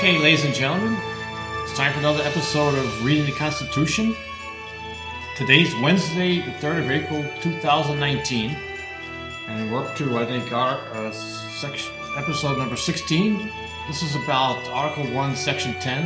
Okay, ladies and gentlemen, it's time for another episode of Reading the Constitution. Today's Wednesday, the 3rd of April, 2019, and we're up to, I think, our episode number 16. This is about Article 1, Section 10,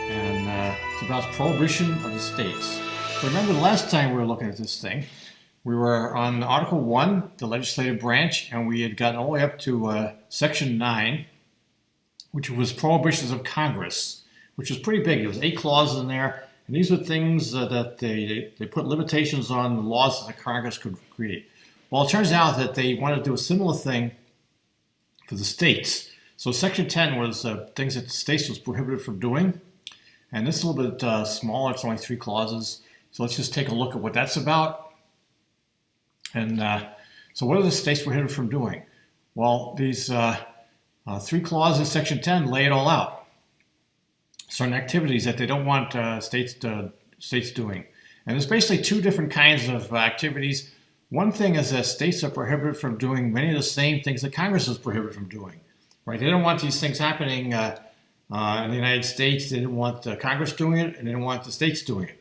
and it's about prohibition of the states. So remember the last time we were looking at this thing, we were on Article 1, the legislative branch, and we had gotten all the way up to Section 9, which was prohibitions of Congress, which was pretty big. There was 8 clauses in there, and these were things that they put limitations on the laws that the Congress could create. Well, it turns out that they wanted to do a similar thing for the states. So Section 10 was things that the states was prohibited from doing, and this is a little bit smaller. It's only 3 clauses. So let's just take a look at what that's about. And so what are the states prohibited from doing? Well, these 3 clauses in Section 10 lay it all out. Certain activities that they don't want states doing. And there's basically 2 different kinds of activities. One thing is that states are prohibited from doing many of the same things that Congress is prohibited from doing. Right? They don't want these things happening in the United States. They didn't want Congress doing it, and they didn't want the states doing it.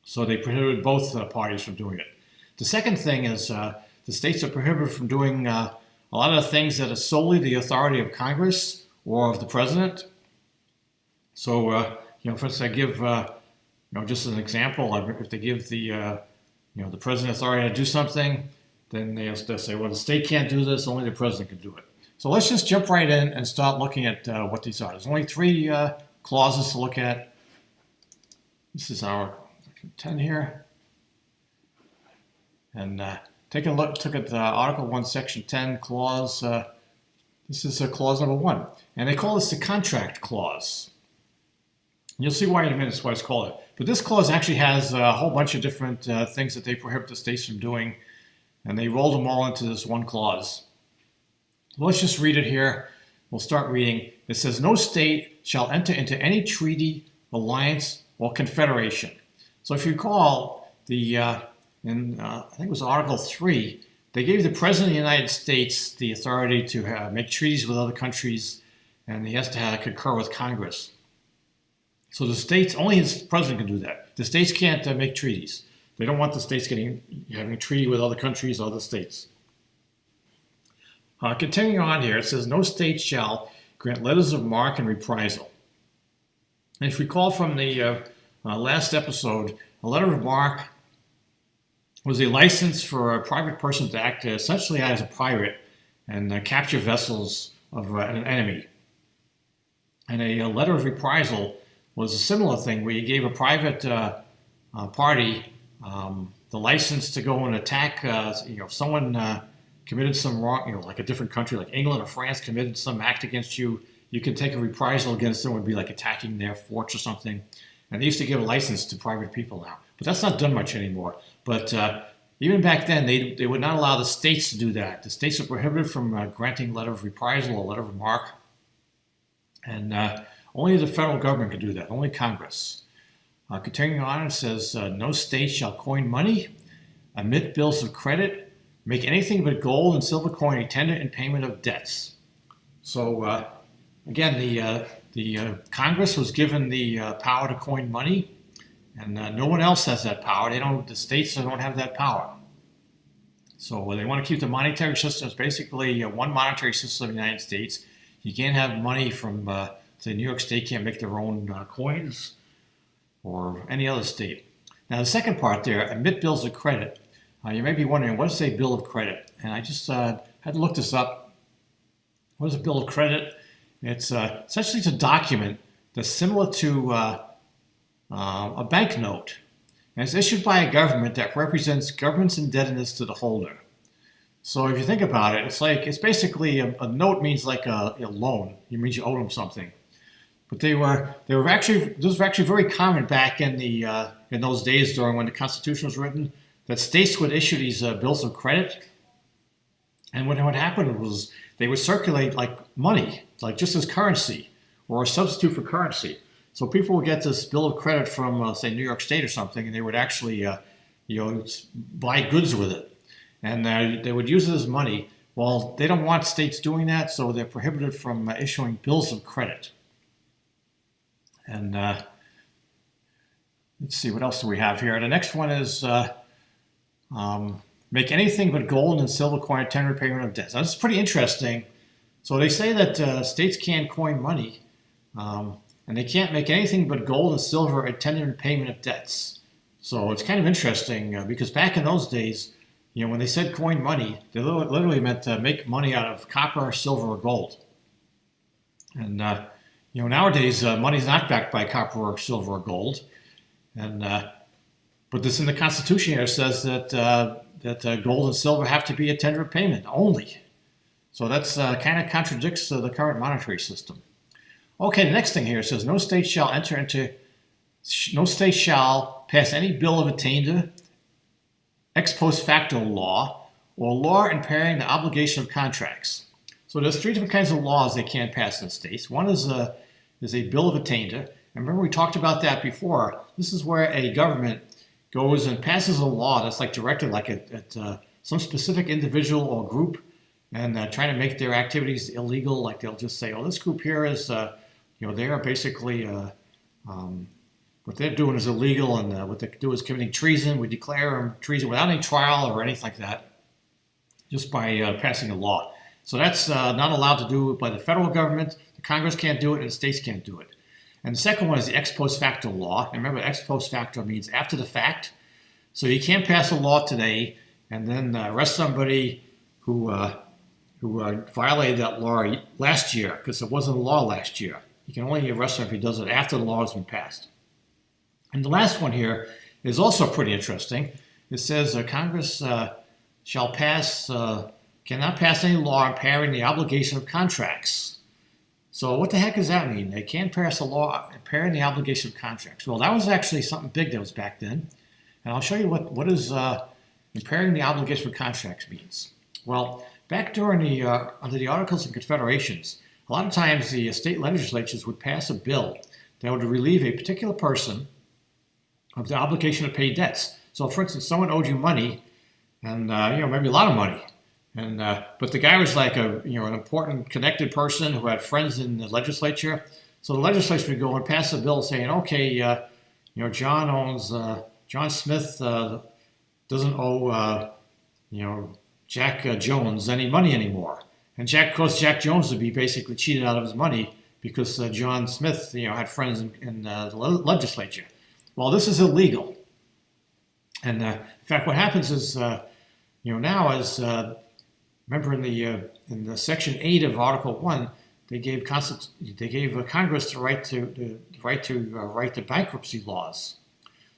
So they prohibited both parties from doing it. The second thing is the states are prohibited from doing a lot of the things that are solely the authority of Congress or of the president. So, for instance, I give, just as an example, if they give the president authority to do something, then they'll say, well, the state can't do this, only the president can do it. So let's just jump right in and start looking at what these are. There's only 3 clauses to look at. This is our 10 here. And take a look at Article 1, Section 10 clause. This is clause number 1. And they call this the contract clause. And you'll see why in a minute. That's why it's called it. But this clause actually has a whole bunch of different things that they prohibit the states from doing. And they rolled them all into this one clause. Well, let's just read it here. We'll start reading. It says, no state shall enter into any treaty, alliance, or confederation. So if you recall, I think it was Article 3, they gave the President of the United States the authority to make treaties with other countries, and he has to concur with Congress. So the states, only the President can do that. The states can't make treaties. They don't want the states having a treaty with other countries or other states. Continuing on here, it says, no state shall grant letters of marque and reprisal. And if you recall from the last episode, a letter of marque was a license for a private person to act essentially as a pirate and capture vessels of an enemy. And a letter of reprisal was a similar thing where you gave a private party the license to go and attack. If someone committed some wrong, like a different country, like England or France, committed some act against you, you can take a reprisal against them. It would be like attacking their forts or something. And they used to give a license to private people now. But that's not done much anymore. But even back then, they would not allow the states to do that. The states are prohibited from granting a letter of reprisal or letter of marque. And only the federal government can do that, only Congress. Continuing on, it says, no state shall coin money, emit bills of credit, make anything but gold and silver coin a tender in payment of debts. So, again, the Congress was given the power to coin money, and no one else has that power. The states don't have that power. So they want to keep the monetary system as basically one monetary system of the United States. You can't have money from, say, New York State can't make their own coins, or any other state. Now the second part there, emit bills of credit. You may be wondering, what is a bill of credit? And I just had to look this up. What is a bill of credit? It's essentially a document that's similar to a banknote, and it's issued by a government that represents government's indebtedness to the holder. So if you think about it, it's basically a note means like a loan. It means you owe them something. But this was actually very common back in those days during when the Constitution was written, that states would issue these bills of credit, and what would happen was they would circulate like money, like just as currency or a substitute for currency. So people would get this bill of credit from, say, New York State or something, and they would actually, buy goods with it, and they would use it as money. Well, they don't want states doing that, so they're prohibited from issuing bills of credit. And let's see, what else do we have here? The next one is make anything but gold and silver coin a tender payment of debts. Now, this is pretty interesting. So they say that states can't coin money, and they can't make anything but gold and silver a tender payment of debts. So it's kind of interesting because back in those days, when they said coin money, they literally meant to make money out of copper, silver, or gold. And nowadays money's not backed by copper or silver or gold. And but this in the Constitution here says that gold and silver have to be a tender of payment only. So that's kind of contradicts the current monetary system. Okay, the next thing here says no state shall pass any bill of attainder, ex post facto law, or law impairing the obligation of contracts. So there's three different kinds of laws they can't pass in the states. One is a bill of attainder. And remember we talked about that before. This is where a government goes and passes a law that's like directed like at some specific individual or group, and trying to make their activities illegal. Like they'll just say, "Oh, this group here is, they are basically what they're doing is illegal, and what they do is committing treason. We declare them treason without any trial or anything like that, just by passing a law." So that's not allowed to do by the federal government. The Congress can't do it, and the states can't do it. And the second one is the ex post facto law. And remember, ex post facto means after the fact. So you can't pass a law today and then arrest somebody who violated that law last year because it wasn't a law last year. You can only arrest him if he does it after the law has been passed. And the last one here is also pretty interesting. It says Congress cannot pass any law impairing the obligation of contracts. So what the heck does that mean? They can't pass a law impairing the obligation of contracts. Well, that was actually something big that was back then. And I'll show you what is impairing the obligation of contracts means. Well, back during under the Articles of Confederations, a lot of times the state legislatures would pass a bill that would relieve a particular person of the obligation to pay debts. So, for instance, someone owed you money, and maybe a lot of money, and but the guy was like an important connected person who had friends in the legislature. So the legislature would go and pass a bill saying, okay, John Smith doesn't owe Jack Jones any money anymore, and Jack Jones would be basically cheated out of his money because John Smith had friends in the legislature. Well, this is illegal, and in fact, what happens is now is remember in the Section 8 of Article 1, they gave Congress the right to write the bankruptcy laws.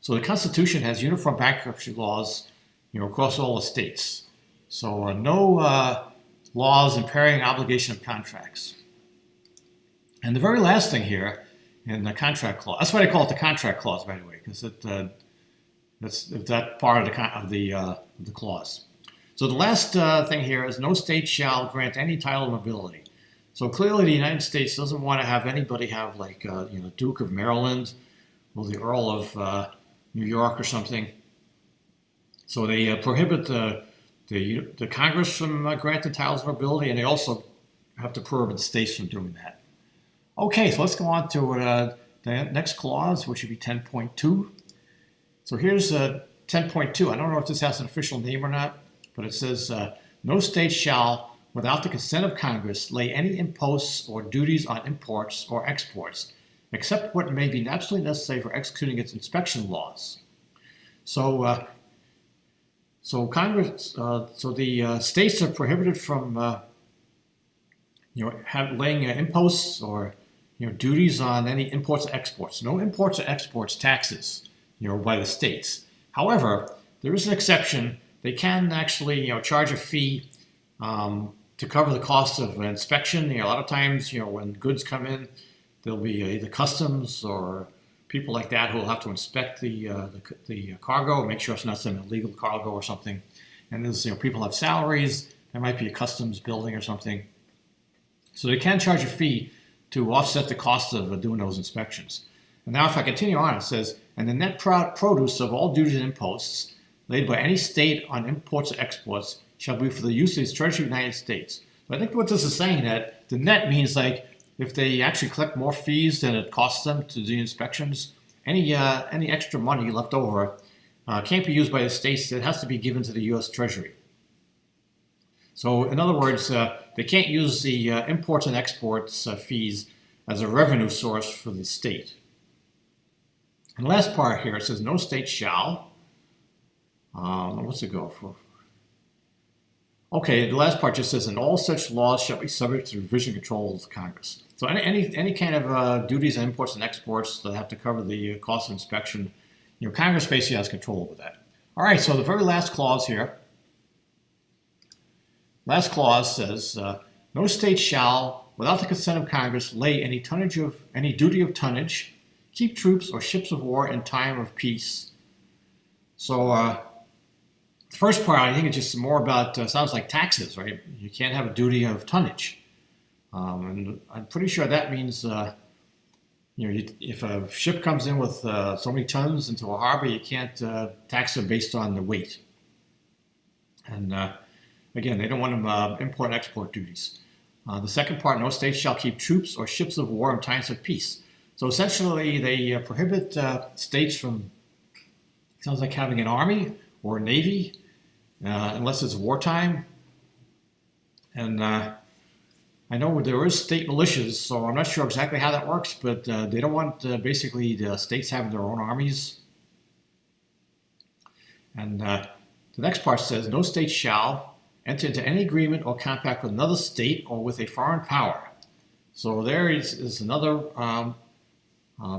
So the Constitution has uniform bankruptcy laws, across all the states. So no laws impairing obligation of contracts. And the very last thing here in the contract clause, that's why they call it the contract clause, by the way, because that's that part of the clause. So the last thing here is no state shall grant any title of nobility. So clearly the United States doesn't want to have anybody have like the Duke of Maryland or the Earl of New York or something. So they prohibit the Congress from granting titles of nobility, and they also have to prohibit the states from doing that. Okay, so let's go on to the next clause, which would be 10.2. So here's 10.2. I don't know if this has an official name or not, but it says, no state shall, without the consent of Congress, lay any imposts or duties on imports or exports, except what may be absolutely necessary for executing its inspection laws. So Congress, the states are prohibited from, laying imposts or duties on any imports or exports. No imports or exports taxes, by the states. However, there is an exception. They can actually, charge a fee to cover the cost of inspection. A lot of times, when goods come in, there'll be either customs or people like that who will have to inspect the cargo, make sure it's not some illegal cargo or something. And there's, people have salaries. There might be a customs building or something. So they can charge a fee to offset the cost of doing those inspections. And now if I continue on, it says, and the net produce of all duties and imposts laid by any state on imports or exports shall be for the use of the Treasury of the United States. But I think what this is saying that the net means like if they actually collect more fees than it costs them to do inspections, any extra money left over can't be used by the states. It has to be given to the U.S. Treasury. So in other words, they can't use the imports and exports fees as a revenue source for the state. And the last part here, it says no state shall. What's it go for? Okay, the last part just says, and all such laws shall be subject to the revision control of Congress. So any kind of duties on imports and exports that have to cover the cost of inspection, Congress basically has control over that. All right, so the very last clause here. Last clause says, no state shall, without the consent of Congress, lay any duty of tonnage, keep troops or ships of war in time of peace. So the first part, I think it's just more about, sounds like taxes, right? You can't have a duty of tonnage. And I'm pretty sure that means, if a ship comes in with so many tons into a harbor, you can't tax them based on the weight. And again, they don't want them import and export duties. The second part, no state shall keep troops or ships of war in times of peace. So essentially, they prohibit states from, sounds like having an army or a navy, unless it's wartime. And I know there is state militias, so I'm not sure exactly how that works, but they don't want basically the states having their own armies. And the next part says, no state shall enter into any agreement or compact with another state or with a foreign power. So there is another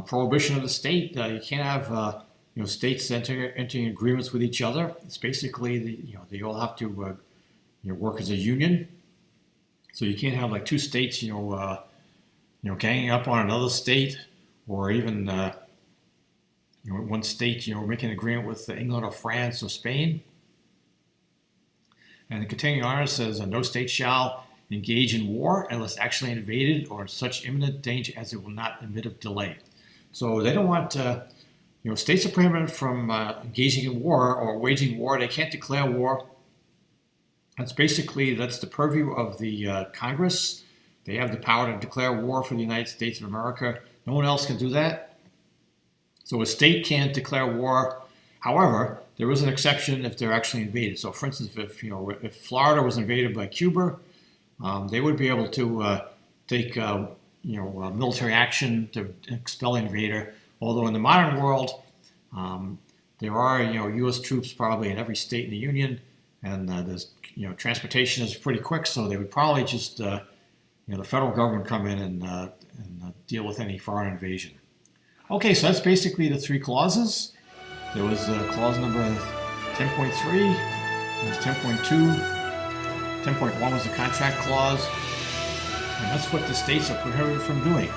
prohibition of the state. You can't have states entering agreements with each other. It's basically they all have to work as a union. So you can't have like two states ganging up on another state, or even one state making an agreement with England or France or Spain. And the continuing on, it says, no state shall engage in war unless actually invaded or in such imminent danger as it will not admit of delay. So they don't want, states are prohibited from engaging in war or waging war. They can't declare war. That's the purview of the Congress. They have the power to declare war for the United States of America. No one else can do that. So a state can't declare war. However, there is an exception if they're actually invaded. So, for instance, if Florida was invaded by Cuba, they would be able to take military action to expel the invader. Although in the modern world, there are U.S. troops probably in every state in the Union, and there's transportation is pretty quick. So they would probably just the federal government come in and deal with any foreign invasion. Okay, so that's basically the three clauses. There was clause number 10.3, there was 10.2, 10.1 was the contract clause, and that's what the states are prohibited from doing.